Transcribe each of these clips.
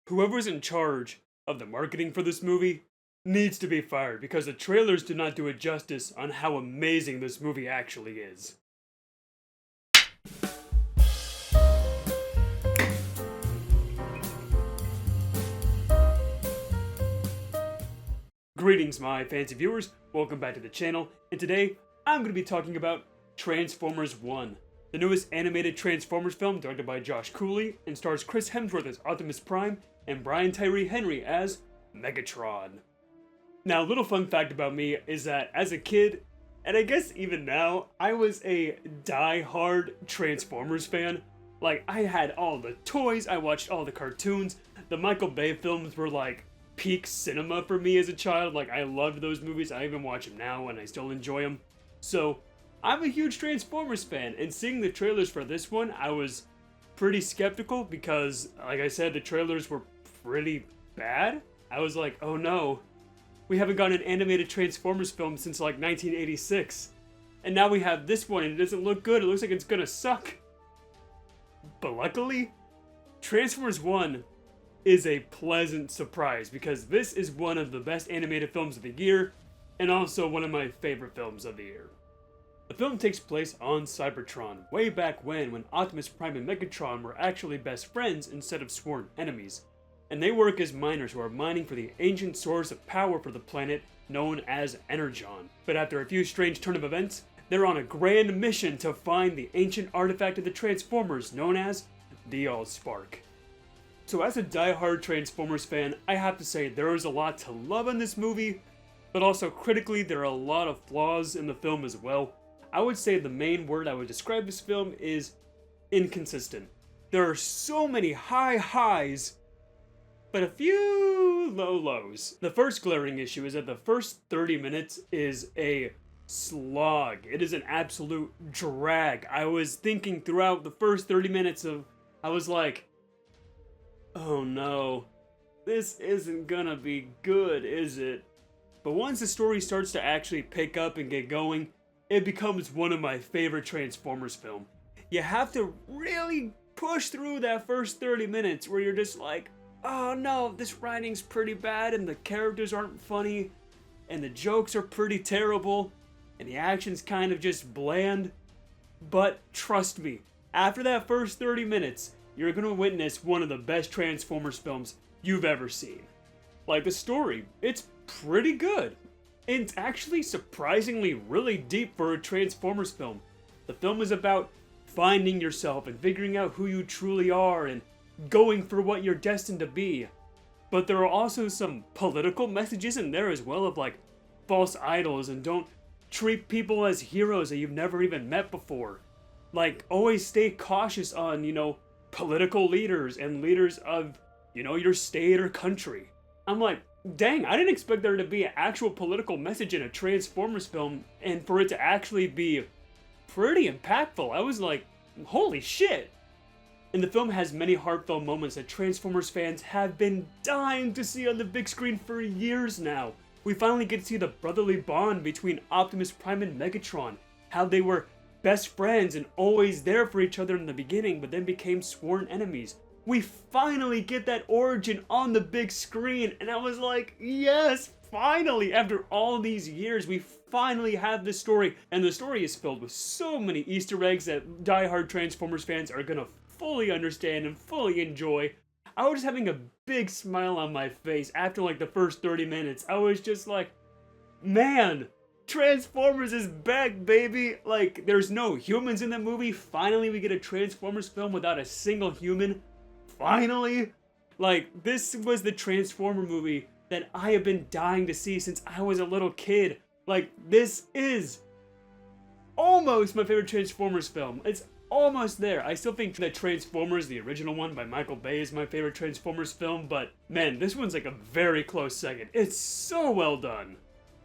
Whoever's in charge of the marketing for this movie needs to be fired because the trailers do not do it justice on how amazing this movie actually is. Greetings my fancy viewers, welcome back to the channel, and today I'm going to be talking about Transformers 1, the newest animated Transformers film directed by Josh Cooley and stars Chris Hemsworth as Optimus Prime and Brian Tyree Henry as Megatron. Now, a little fun fact about me is that as a kid, and I guess even now, I was a die-hard Transformers fan. Like, I had all the toys, I watched all the cartoons, the Michael Bay films were like peak cinema for me as a child. Like, I loved those movies, I even watch them now and I still enjoy them. So, I'm a huge Transformers fan, and seeing the trailers for this one, I was pretty skeptical because, like I said, the trailers were pretty bad. I was like, oh no, we haven't gotten an animated Transformers film since like 1986. And now we have this one and it doesn't look good, it looks like it's gonna suck. But luckily, Transformers 1 is a pleasant surprise because this is one of the best animated films of the year and also one of my favorite films of the year. The film takes place on Cybertron, way back when Optimus Prime and Megatron were actually best friends instead of sworn enemies. And they work as miners who are mining for the ancient source of power for the planet known as Energon. But after a few strange turn of events, they're on a grand mission to find the ancient artifact of the Transformers known as the Allspark. So as a die-hard Transformers fan, I have to say there is a lot to love in this movie, but also critically there are a lot of flaws in the film as well. I would say the main word I would describe this film is inconsistent. There are so many high highs, but a few low lows. The first glaring issue is that the first 30 minutes is a slog. It is an absolute drag. I was thinking throughout the first 30 minutes I was like, oh no, this isn't gonna be good, is it? But once the story starts to actually pick up and get going, it becomes one of my favorite Transformers film. You have to really push through that first 30 minutes where you're just like, oh no, this writing's pretty bad and the characters aren't funny and the jokes are pretty terrible and the action's kind of just bland. But trust me, after that first 30 minutes, you're gonna witness one of the best Transformers films you've ever seen. Like, the story, it's pretty good. It's actually surprisingly really deep for a Transformers film. The film is about finding yourself and figuring out who you truly are and going for what you're destined to be. But there are also some political messages in there as well of like false idols and don't treat people as heroes that you've never even met before. Like, always stay cautious on, political leaders and leaders of, your state or country. I'm like, dang, I didn't expect there to be an actual political message in a Transformers film and for it to actually be pretty impactful. I was like, holy shit. And the film has many heartfelt moments that Transformers fans have been dying to see on the big screen for years now. We finally get to see the brotherly bond between Optimus Prime and Megatron, how they were best friends and always there for each other in the beginning but then became sworn enemies. We finally get that origin on the big screen, and I was like, yes, finally! After all these years, we finally have this story, and the story is filled with so many Easter eggs that die-hard Transformers fans are gonna fully understand and fully enjoy. I was having a big smile on my face after like the first 30 minutes. I was just like, man, Transformers is back, baby! Like, there's no humans in the movie. Finally, we get a Transformers film without a single human. Finally! Like, this was the Transformer movie that I have been dying to see since I was a little kid. Like, this is almost my favorite Transformers film. It's almost there. I still think that Transformers, the original one by Michael Bay, is my favorite Transformers film, but man, this one's like a very close second. It's so well done.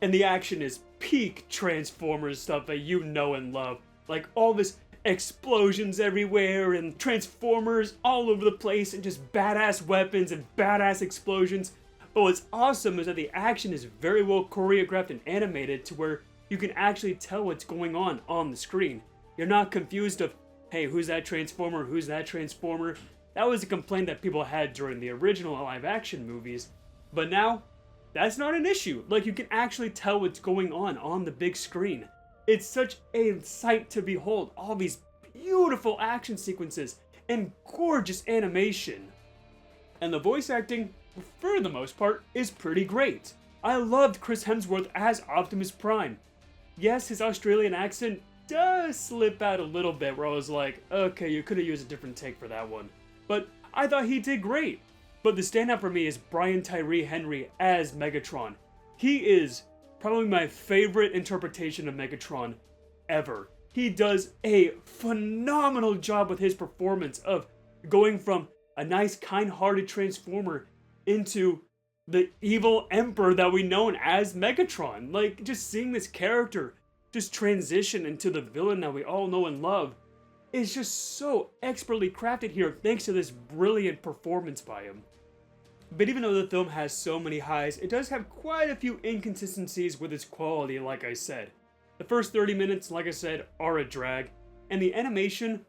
And the action is peak Transformers stuff that you know and love. Like, all this explosions everywhere and Transformers all over the place and just badass weapons and badass explosions. But what's awesome is that the action is very well choreographed and animated to where you can actually tell what's going on the screen. You're not confused of, hey, who's that Transformer, who's that Transformer? That was a complaint that people had during the original live action movies, but now, that's not an issue. Like, you can actually tell what's going on the big screen. It's such a sight to behold, all these beautiful action sequences and gorgeous animation. And the voice acting, for the most part, is pretty great. I loved Chris Hemsworth as Optimus Prime. Yes, his Australian accent does slip out a little bit, where I was like, okay, you could have used a different take for that one. But I thought he did great. But the standout for me is Brian Tyree Henry as Megatron. He is probably my favorite interpretation of Megatron ever. He does a phenomenal job with his performance of going from a nice, kind-hearted Transformer into the evil emperor that we know as Megatron. Like, just seeing this character just transition into the villain that we all know and love is just so expertly crafted here thanks to this brilliant performance by him. But even though the film has so many highs, it does have quite a few inconsistencies with its quality, like I said. The first 30 minutes, like I said, are a drag, and the animation,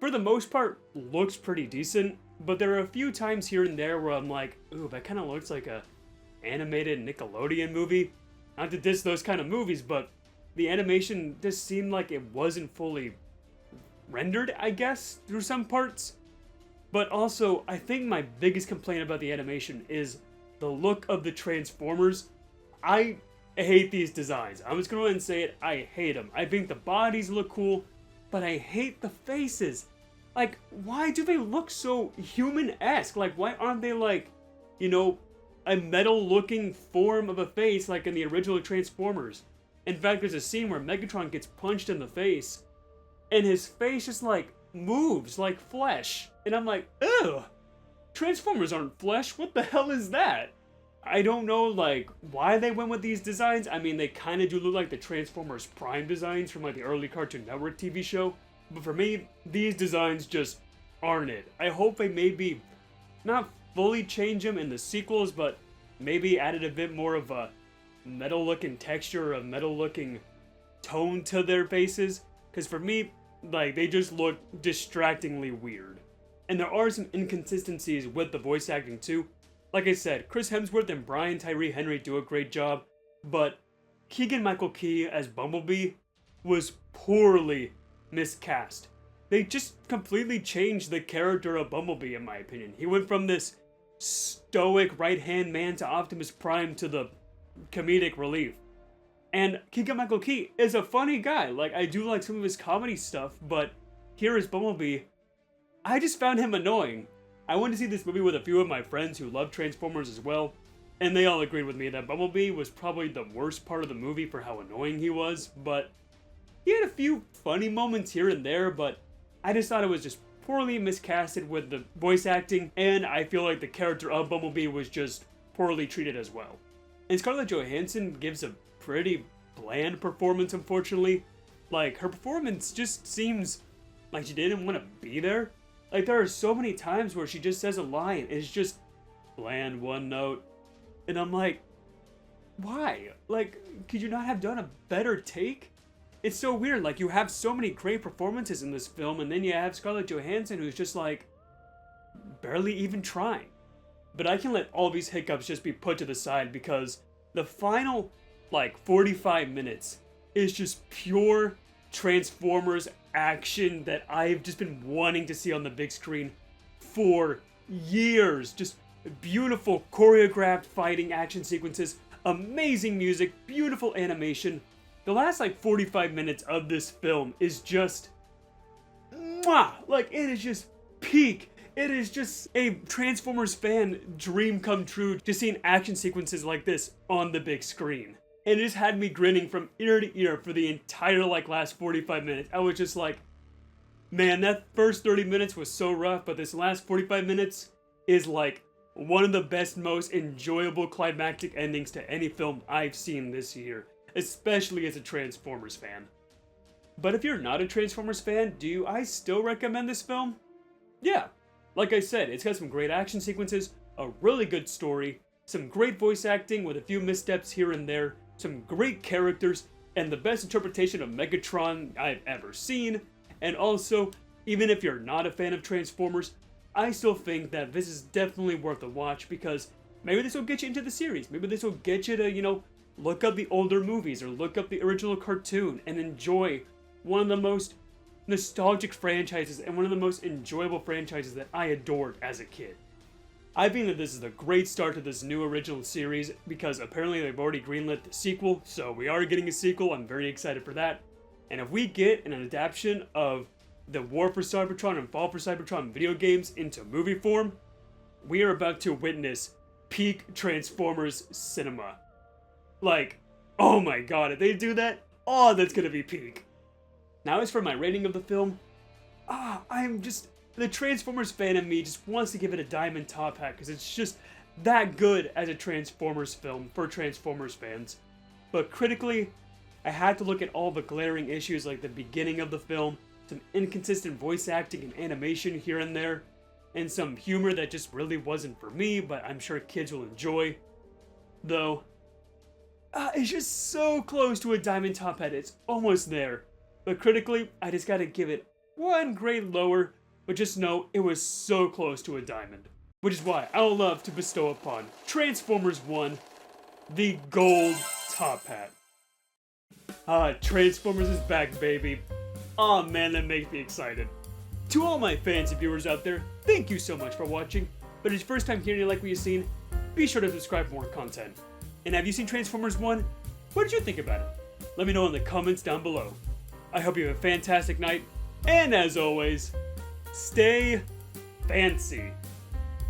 for the most part, looks pretty decent, but there are a few times here and there where I'm like, ooh, that kind of looks like a animated Nickelodeon movie. Not to diss those kind of movies, but the animation just seemed like it wasn't fully rendered, I guess, through some parts. But also, I think my biggest complaint about the animation is the look of the Transformers. I hate these designs. I'm just going to go ahead and say it. I hate them. I think the bodies look cool, but I hate the faces. Like, why do they look so human-esque? Like, why aren't they like, you know, a metal-looking form of a face like in the original Transformers? In fact, there's a scene where Megatron gets punched in the face, and his face just like moves like flesh. And I'm like, ugh, Transformers aren't flesh. What the hell is that? I don't know, like, why they went with these designs. I mean, they kind of do look like the Transformers Prime designs from like the early Cartoon Network TV show. But for me, these designs just aren't it. I hope they maybe not fully change them in the sequels, but maybe added a bit more of a metal-looking texture, a metal-looking tone to their faces. Because for me, like, they just look distractingly weird. And there are some inconsistencies with the voice acting too. Like I said, Chris Hemsworth and Brian Tyree Henry do a great job, but Keegan-Michael Key as Bumblebee was poorly miscast. They just completely changed the character of Bumblebee, in my opinion. He went from this stoic right-hand man to Optimus Prime to the comedic relief. And Keegan-Michael Key is a funny guy. Like, I do like some of his comedy stuff, but here as Bumblebee, I just found him annoying. I went to see this movie with a few of my friends who love Transformers as well, and they all agreed with me that Bumblebee was probably the worst part of the movie for how annoying he was, but he had a few funny moments here and there, but I just thought it was just poorly miscasted with the voice acting, and I feel like the character of Bumblebee was just poorly treated as well. And Scarlett Johansson gives a pretty bland performance, unfortunately. Like, her performance just seems like she didn't want to be there. Like, there are so many times where she just says a line, and it's just bland, one note. And I'm like, why? Like, could you not have done a better take? It's so weird, like, you have so many great performances in this film, and then you have Scarlett Johansson who's just, like, barely even trying. But I can let all these hiccups just be put to the side, because the final, like, 45 minutes is just pure Transformers action that I've just been wanting to see on the big screen for years. Just beautiful choreographed fighting action sequences, amazing music, beautiful animation. The last like 45 minutes of this film is just mwah! Like, it is just peak. It is just a Transformers fan dream come true, just seeing action sequences like this on the big screen. And it just had me grinning from ear to ear for the entire like last 45 minutes. I was just like, man, that first 30 minutes was so rough, but this last 45 minutes is like one of the best, most enjoyable climactic endings to any film I've seen this year, especially as a Transformers fan. But if you're not a Transformers fan, do I still recommend this film? Yeah. Like I said, it's got some great action sequences, a really good story, some great voice acting with a few missteps here and there, some great characters, and the best interpretation of Megatron I've ever seen. And also, even if you're not a fan of Transformers, I still think that this is definitely worth a watch because maybe this will get you into the series. Maybe this will get you to, look up the older movies or look up the original cartoon and enjoy one of the most nostalgic franchises and one of the most enjoyable franchises that I adored as a kid. I think that this is a great start to this new original series because apparently they've already greenlit the sequel, so we are getting a sequel. I'm very excited for that. And if we get an adaptation of the War for Cybertron and Fall for Cybertron video games into movie form, we are about to witness peak Transformers cinema. Like, oh my god, if they do that, oh, that's gonna be peak. Now as for my rating of the film, the Transformers fan in me just wants to give it a diamond top hat because it's just that good as a Transformers film for Transformers fans. But critically, I had to look at all the glaring issues like the beginning of the film, some inconsistent voice acting and animation here and there, and some humor that just really wasn't for me, but I'm sure kids will enjoy. Though, it's just so close to a diamond top hat, it's almost there. But critically, I just gotta give it one grade lower, but just know it was so close to a diamond. Which is why I would love to bestow upon Transformers 1 the gold top hat. Transformers is back, baby. Aw man, that makes me excited. To all my fans and viewers out there, thank you so much for watching. But if it's your first time hearing you like what you've seen, be sure to subscribe for more content. And have you seen Transformers 1? What did you think about it? Let me know in the comments down below. I hope you have a fantastic night, and as always, stay fancy.